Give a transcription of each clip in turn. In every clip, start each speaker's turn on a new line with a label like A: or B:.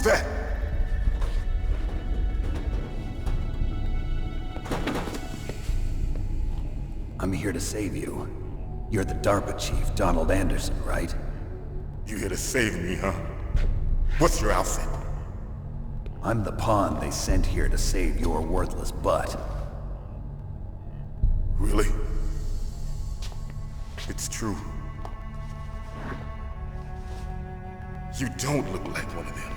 A: Who's that?
B: I'm here to save you. You're the DARPA chief, Donald Anderson, right?
A: You here to save me, huh? What's your outfit?
B: I'm the pawn they sent here to save your worthless butt.
A: Really? It's true. You don't look like one of them.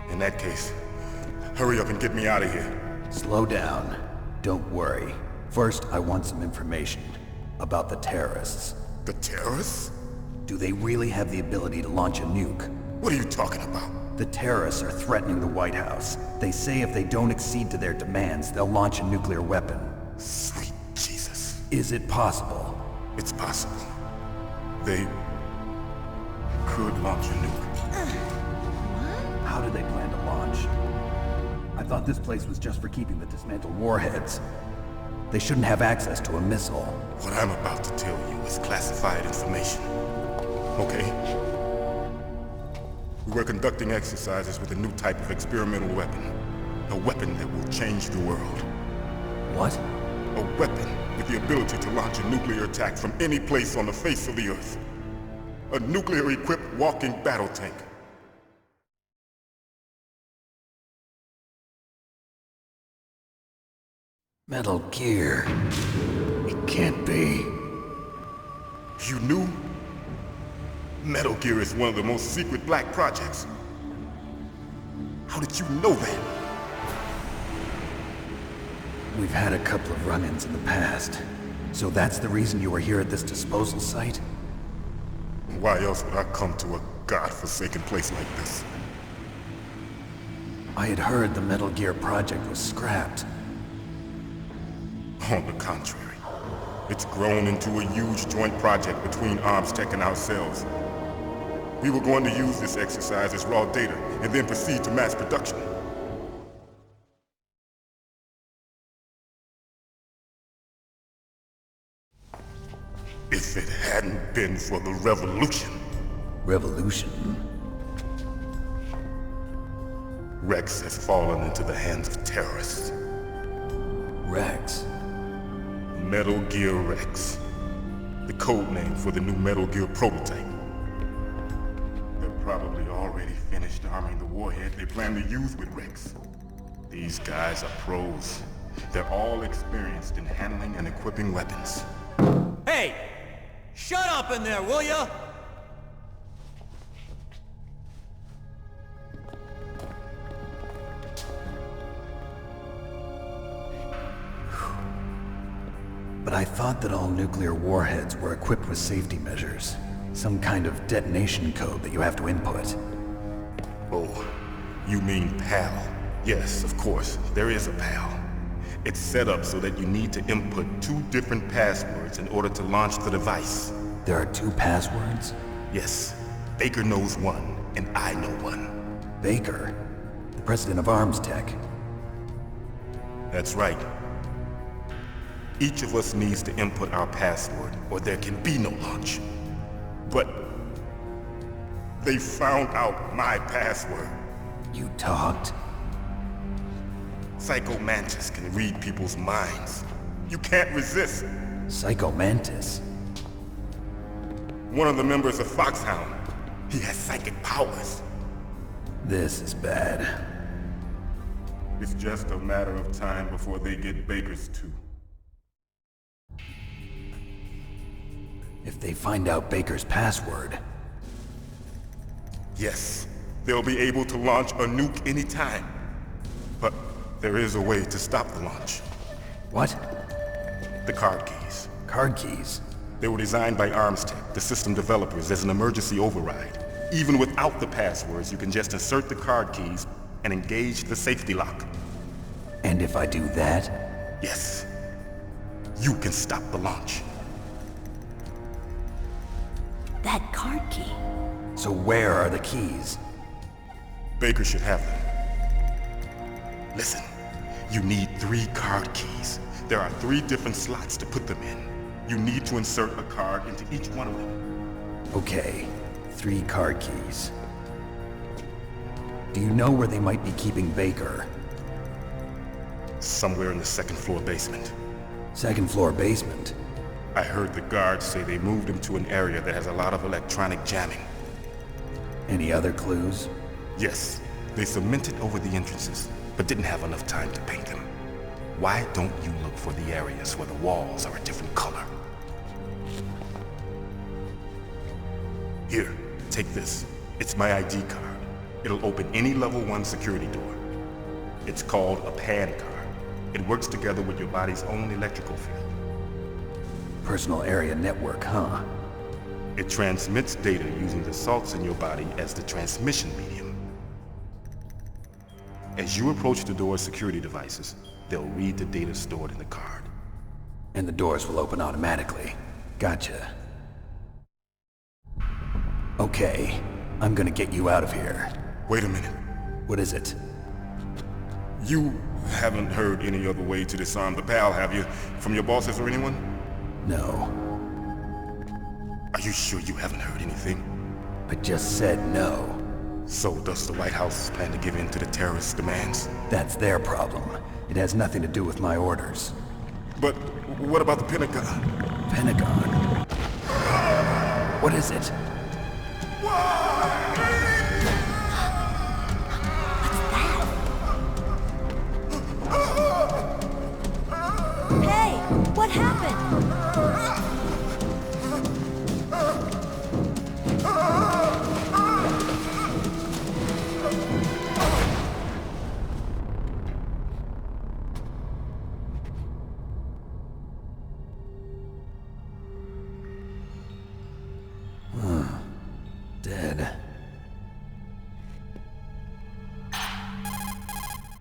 A: In that case, hurry up and get me out of here.
B: Slow down. Don't worry. First, I want some information about the terrorists.
A: The terrorists?
B: Do they really have the ability to launch a nuke?
A: What are you talking about?
B: The terrorists are threatening the White House. They say if they don't accede to their demands, they'll launch a nuclear weapon.
A: Sweet Jesus.
B: Is it possible?
A: It's possible. They could launch a nuke.
B: How do they plan to launch? I thought this place was just for keeping the dismantled warheads. They shouldn't have access to a missile.
A: What I'm about to tell you is classified information. Okay? We were conducting exercises with a new type of experimental weapon. A weapon that will change the world.
B: What?
A: A weapon with the ability to launch a nuclear attack from any place on the face of the Earth. A nuclear-equipped walking battle tank.
B: Metal Gear. It can't be.
A: You knew? Metal Gear is one of the most secret black projects. How did you know that?
B: We've had a couple of run-ins in the past. So that's the reason you were here at this disposal site?
A: Why else would I come to a godforsaken place like this?
B: I had heard the Metal Gear project was scrapped.
A: On the contrary, it's grown into a huge joint project between ArmsTech and ourselves. We were going to use this exercise as raw data and then proceed to mass production. If it hadn't been for the revolution.
B: Revolution?
A: Rex has fallen into the hands of terrorists.
B: Rex?
A: Metal Gear Rex. The code name for the new Metal Gear prototype. They're probably already finished arming the warhead they plan to use with Rex. These guys are pros. They're all experienced in handling and equipping weapons.
C: Hey! Shut up in there, will ya?
B: But I thought that all nuclear warheads were equipped with safety measures. Some kind of detonation code that you have to input.
A: Oh, you mean PAL? Yes, of course, there is a PAL. It's set up so that you need to input 2 different passwords in order to launch the device.
B: There are 2 passwords?
A: Yes, Baker knows one, and I know one.
B: Baker? The president of ArmsTech?
A: That's right. Each of us needs to input our password, or there can be no launch. But they found out my password.
B: You talked?
A: Psycho Mantis can read people's minds. You can't resist.
B: Psycho Mantis?
A: One of the members of Foxhound. He has psychic powers.
B: This is bad.
A: It's just a matter of time before they get Baker's too.
B: If they find out Baker's password...
A: Yes, they'll be able to launch a nuke anytime. But there is a way to stop the launch.
B: What?
A: The card keys.
B: Card keys?
A: They were designed by ArmsTech, the system developers, as an emergency override. Even without the passwords, you can just insert the card keys and engage the safety lock.
B: And if I do that?
A: Yes. You can stop the launch.
D: That card key.
B: So where are the keys?
A: Baker should have them. Listen, you need 3 card keys. There are 3 different slots to put them in. You need to insert a card into each one of them.
B: Okay, 3 card keys. Do you know where they might be keeping Baker?
A: Somewhere in the second floor basement.
B: Second floor basement?
A: I heard the guards say they moved him to an area that has a lot of electronic jamming.
B: Any other clues?
A: Yes, they cemented over the entrances, but didn't have enough time to paint them. Why don't you look for the areas where the walls are a different color? Here, take this. It's my ID card. It'll open any level 1 security door. It's called a PAN card. It works together with your body's own electrical field.
B: Personal area network, huh?
A: It transmits data using the salts in your body as the transmission medium. As you approach the door's security devices, they'll read the data stored in the card.
B: And the doors will open automatically. Gotcha. Okay, I'm gonna get you out of here.
A: Wait a minute.
B: What is it?
A: You haven't heard any other way to disarm the PAL, have you? From your bosses or anyone?
B: No.
A: Are you sure you haven't heard anything?
B: I just said no.
A: So does the White House plan to give in to the terrorists' demands?
B: That's their problem. It has nothing to do with my orders.
A: But what about the Pentagon?
B: Pentagon? What is it?
D: Hey, what happened?
B: Dead.